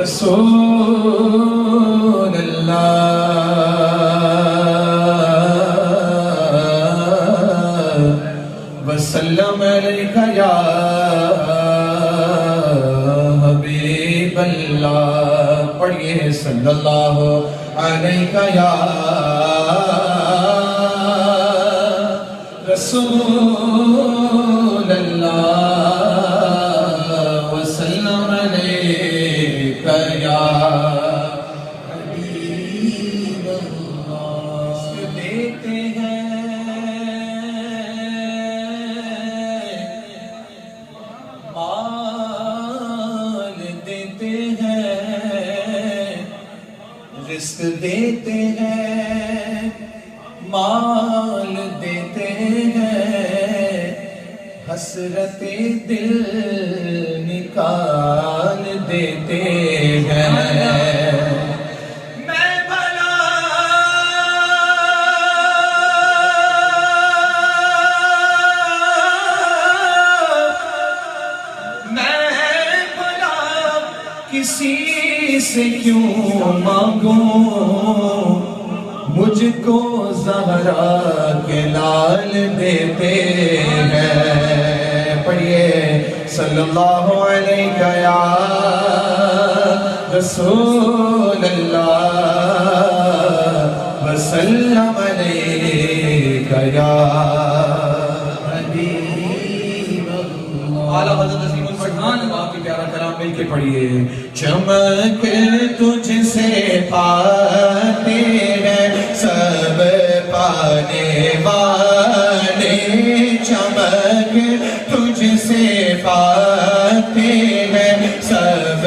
رسول اللہ وسلم علیک یا حبیب اللہ. پڑھئے صلی اللہ علیک یا رسول اللہ وسلم علیک یا حبیب اللہ. دیتے رزق دیتے ہیں مال دیتے ہیں حسرت دل نکال دیتے ہیں. میں بھلا کسی سے کیوں مانگوں مجھ کو زہرا کے لال دیتے ہیں. پڑھئے صلی اللہ علیہ یا رسول اللہ وسلم علیہ یا حبیب اللہ. اعلیٰ حضرت عظیم الفرقان آپ کی پیارا کلام مل کے پڑھئے. چمک تجھ سے پاتے ہیں سب پانے والے. چمک تجھ سے پاتے ہیں سب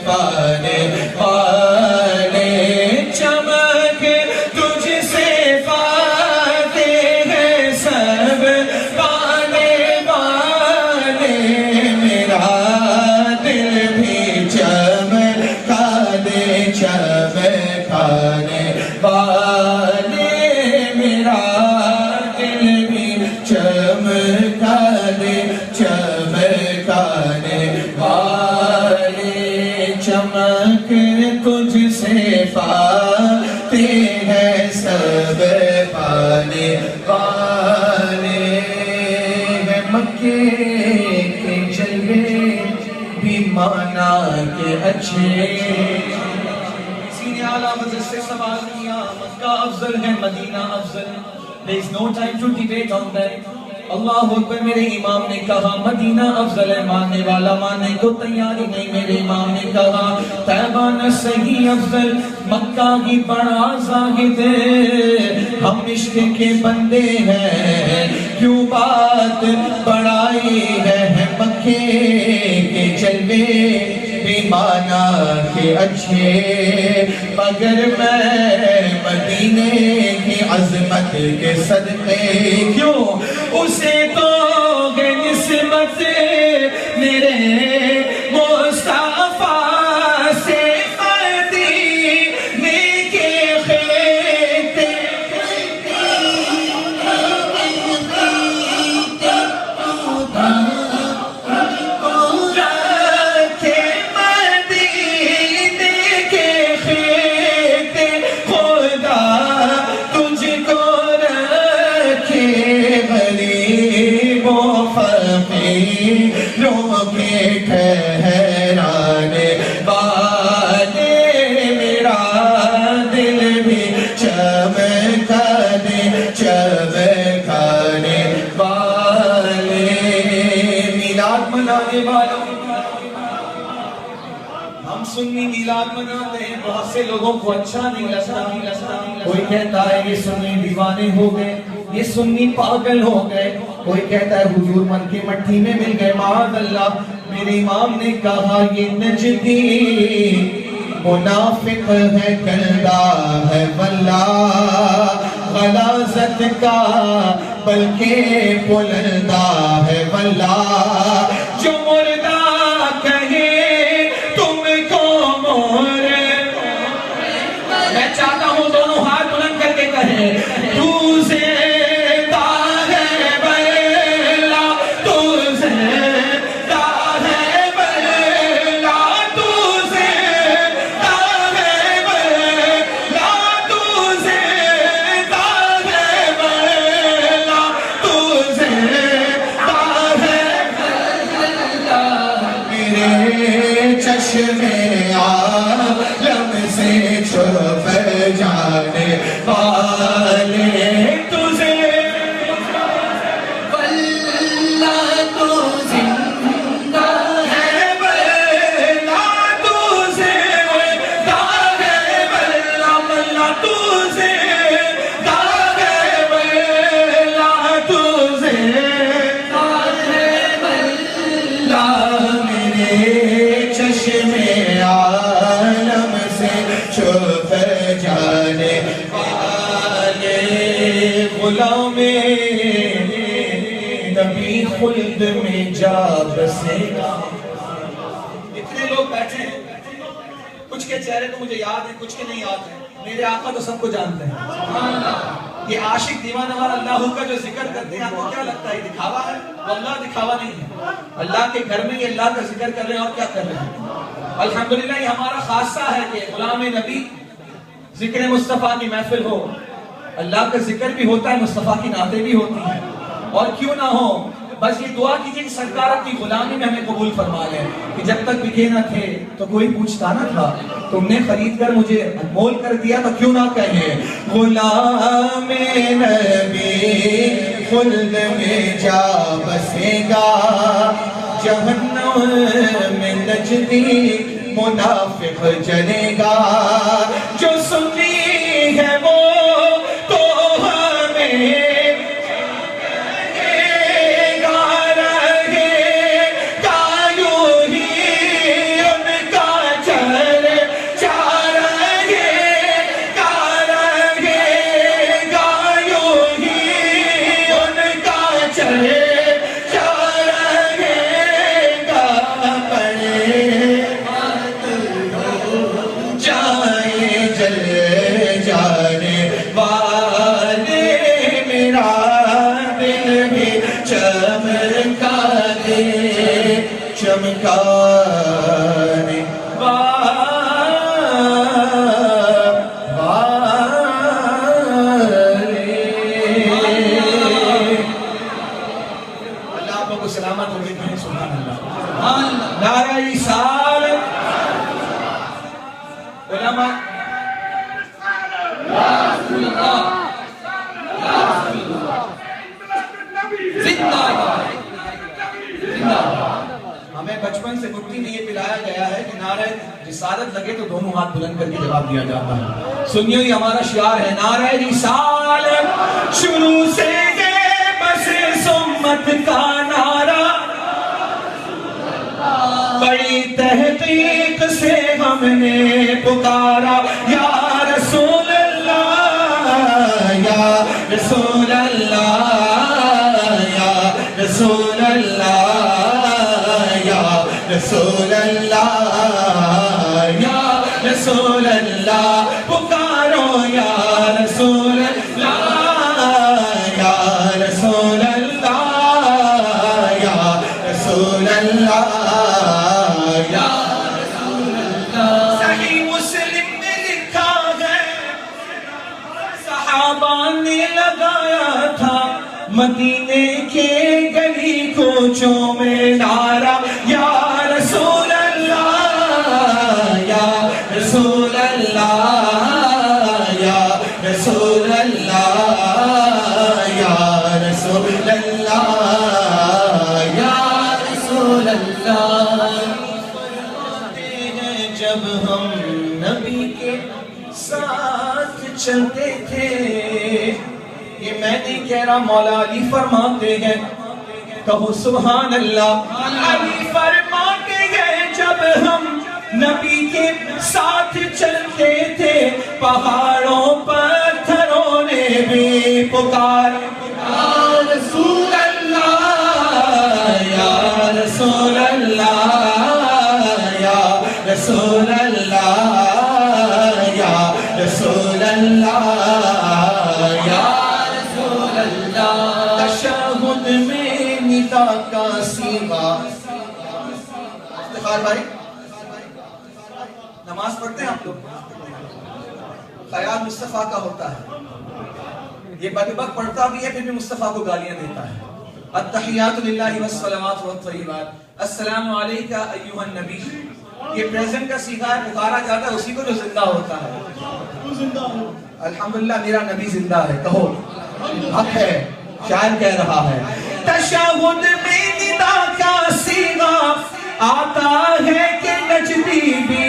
پانے والے. چمک تجھ سے پاتے ہیں سب پانے والے. میرا دل بھی چمکانے والے. میرا دل بھی چمکانے والے. چمک تجھ سے پاتے ہیں سب پانے والے. مکے کے جلوے بھی مانا کے اچھے. اعلیٰ حضرت سے سوال کیا مکہ افضل ہے مدینہ افضل. There is no time to debate on that. اللہ اکبر. میرے امام نے کہا مدینہ افضل ہے. ماننے والا ماننے کو تیاری نہیں. میرے امام نے کہا طیبہ نہ صحیح افضل. مکہ ہی بڑا زاہد ہے. ہم عشق کے بندے ہیں کیوں بات بڑائی ہے. مکے کے جلوے مانا کے اچھے مگر میں مدینے کی عظمت کے صدقے کیوں اسے تو گے نسبت میرے مصطفیٰ سے مدینے کے خطے. ٹھہرانے والے. میرا دل بھی چمکانے والے. میلاد منانے والوں ہم سنی میلاد مناتے ہیں. بہت سے لوگوں کو اچھا نہیں لگتا. کوئی کہتا ہے یہ سنی دیوانے ہو گئے یہ سنی پاگل ہو گئے. کوئی کہتا ہے حضور من کی مٹھی میں مل گئے. معاذ اللہ. میرے امام نے کہا یہ نجدی منافق ہے کلدہ ہے واللہ غلاظت کا بلکہ بلندہ ہے واللہ. جو مردہ کہے تم کو مور میں چاہتا ہوں دونوں ہاتھ بلند کر کے کہیں تو زندہ ہے بلا تو زندہ ہے بلا تو زندہ چشم عالم سے چھپ جانے والے تجھے واللہ تو زندہ ہے واللہ تو زندہ ہے واللہ واللہ تو زندہ ہے واللہ تو زندہ ہے واللہ میرے چشم عالم سے چھپ جانے والے غلام نبی خلد میں جا بسے گا. اتنے لوگ بیٹھے ہیں، کچھ کے چہرے تو مجھے یاد ہیں، کچھ کے نہیں یاد ہیں. میرے آقا تو سب کو جانتے ہیں. یہ عاشق دیوانہ والا اللہ کا جو ذکر کرتے ہیں، آپ کو کیا لگتا ہے دکھاوا ہے؟ واللہ دکھاوا نہیں ہے. اللہ کے گھر میں یہ اللہ کا ذکر کر رہے ہیں اور کیا کر رہے ہیں. الحمدللہ یہ ہمارا خاصہ ہے کہ غلام نبی ذکر مصطفیٰ کی محفل ہو، اللہ کا ذکر بھی ہوتا ہے، مصطفیٰ کی نعتیں بھی ہوتی ہیں. اور کیوں نہ ہو، بس یہ دعا کیجئے کہ سرکار اپنی غلامی میں ہمیں قبول فرما لے کہ جب تک بکے نہ تھے تو کوئی پوچھتا نہ تھا، تم نے خرید کر مجھے انمول کر دیا تو کیوں نہ کہیں غلام نبی خلد میں جا بسے گا، جہنم میں نجدی منافق جلے گا. جو سنی ہے وہ تو ہمیں چمکانے اللہ آپ کو سلامت ہوگی. سبحان اللہ. نعرہ رسالت. علماء ہمیں بچپن سے مٹی میں یہ پلایا گیا ہے کہ نعرہ رسالت لگے تو دونوں ہاتھ بلند کر کے جواب دیا جاتا ہے. سنیو یہ ہمارا شعار ہے، نعرہ رسالت شروع سے یہ بس سمت کا نعرہ، بڑی تحقیق سے ہم نے پکارا یا رسول اللہ یا رسول اللہ یا رسول اللہ یا رسول اللہ یا رسول اللہ. پکارو یا رسول اللہ یا رسول اللہ یا رسول اللہ یا رسول اللہ. صحیح مسلم میں لکھا ہے صحابہ نے لگایا تھا مدینے کے گلی کوچوں میں نعرہ یا رسول اللہ یا رسول اللہ یا رسول اللہ یا رسول اللہ یا رسول اللہ. جب ہم نبی کے ساتھ چلتے تھے، یہ میں نہیں کہہ رہا، مولا علی فرماتے ہیں، کہو سبحان اللہ. علی فرماتے ہیں جب ہم نبی کے ساتھ چلتے تھے، پہاڑوں پتھروں نے بھی پکار یا رسول اللہ یا رسول اللہ یا رسول اللہ یا رسول اللہ یا رسول اللہ. تشہد میں ندا کا سیوا. افتخار بھائی نماز پڑھتے ہیں آپ لوگ؟ خیال مصطفیٰ کا ہوتا ہے. یہ بدبخت پڑھتا بھی ہے پھر بھی مصطفیٰ کو گالیاں دیتا ہے. التحیات للہ والصلوات والطیبات. السلام علیکہ ایھا النبی. یہ پریزنٹ کا صیغہ ہے، پکارا جاتا ہے اسی کو جو زندہ ہوتا ہے. الحمدللہ میرا نبی زندہ ہے. کہو حق ہے. شاعر کہہ رہا ہے تشہد میں ندا کا صیغہ آتا ہے کہ نجدی بھی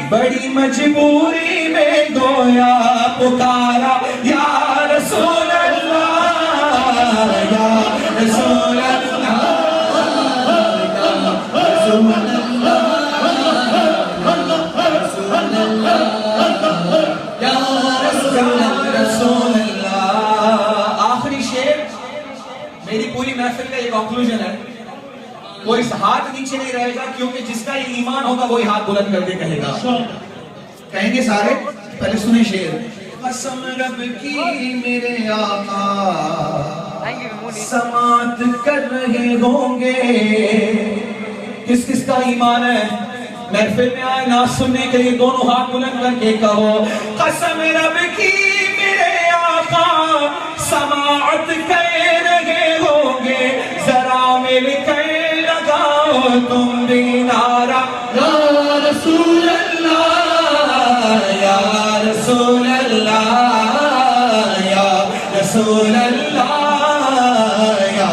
بڑی مجبوری میں گویا پکارا یا رسول اللہ یا رسول اللہ یا رسول اللہ یا رسول اللہ. آخری شعر میری پوری محفل کا یہ کنکلوژن ہے. کوئی ہاتھ نیچے نہیں رہے گا کیونکہ جس کا یہ ایمان ہوگا وہی ہاتھ بلند کر کے کہے گا. کہیں گے سارے. پہلے سنیں شعر. قسم رب کی میرے آقا سماعت کر رہے ہوں گے. کس کس کا ایمان ہے محفل میں آئے نہ سننے کے لیے دونوں ہاتھ بلند کر کے کہو قسم رب کی میرے آقا سماعت کر رہے ہوں گے. ذرا مل کر لگاؤ تم بھی نعرہ یا رسول اللہ یا رسول اللہ یا رسول اللہ یا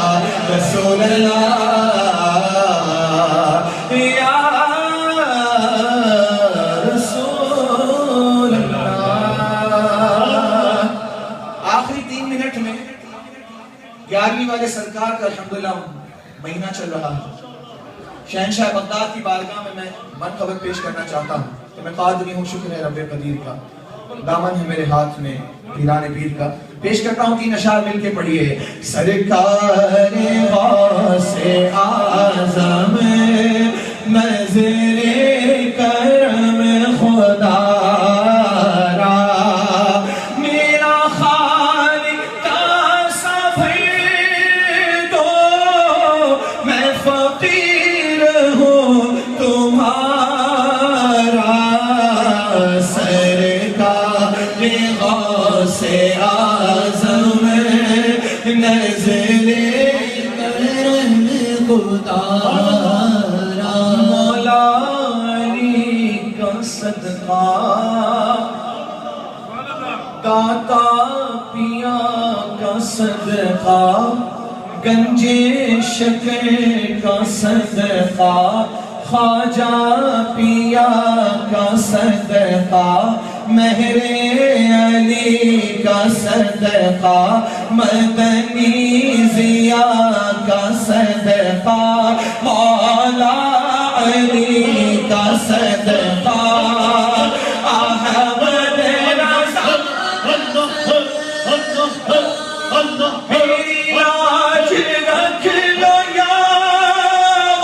رسول اللہ یا رسول اللہ. آخری 3 منٹ میں 11ویں والے سرکار کا الحمدللہ مہینہ چل رہا ہے. شہنشاہ بغداد کی بارگاہ میں منقبت پیش کرنا چاہتا ہوں کہ میں قادری ہوں. شکر ہے رب قدیر کا. دامن ہے میرے ہاتھ میں پیران پیر کا. پیش کرتا ہوں 3 اشعار مل کے پڑھیے. سرکار غوث اعظم نظر کرم خدا را میرا خالق کا سفر دو میں فقیر ہوں تمہارا. سرکار غوث اعظم نظر کرم خدا را مولا علی کا صدقہ داتا پیا کا صدقہ گنجے شکر کا صدقہ خواجہ پیا کا صدقہ مہر علی کا صدقہ مدنی ضیا کا صدقہ مولا علی کا صدقہ احمد رضا میری لاج رکھ لو یا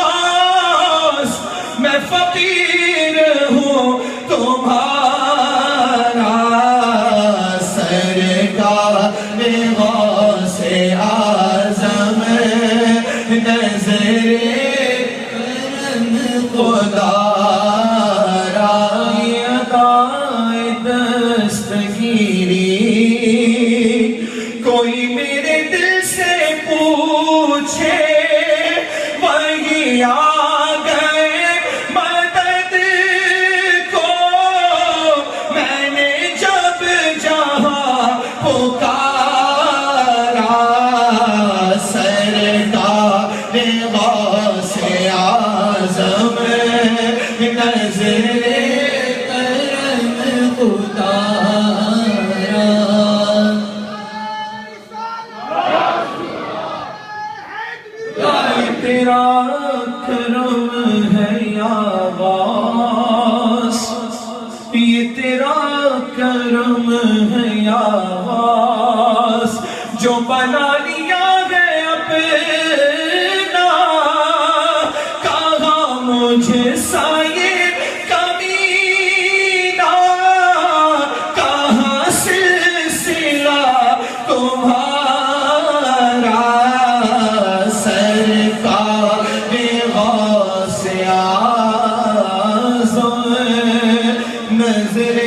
غوث میں فقیر ہوں تمہارا. سرکار غوث اعظم نظر کرم خدا را عطائے دستگیری کوئی میرے دل سے پوچھے وہی آ گئے مدد کو. میں نے جب جہاں پکارا سرکار غوث اعظم نظر کرم خدا را. تیرا کرم ہے یا غوث یہ تیرا کرم ہے یا غوث جو بنا لیا ہے اپنا کہاں مجھے سائے کمینہ کہاں سلسلہ تمہارا. سرکار غوث اعظم نظر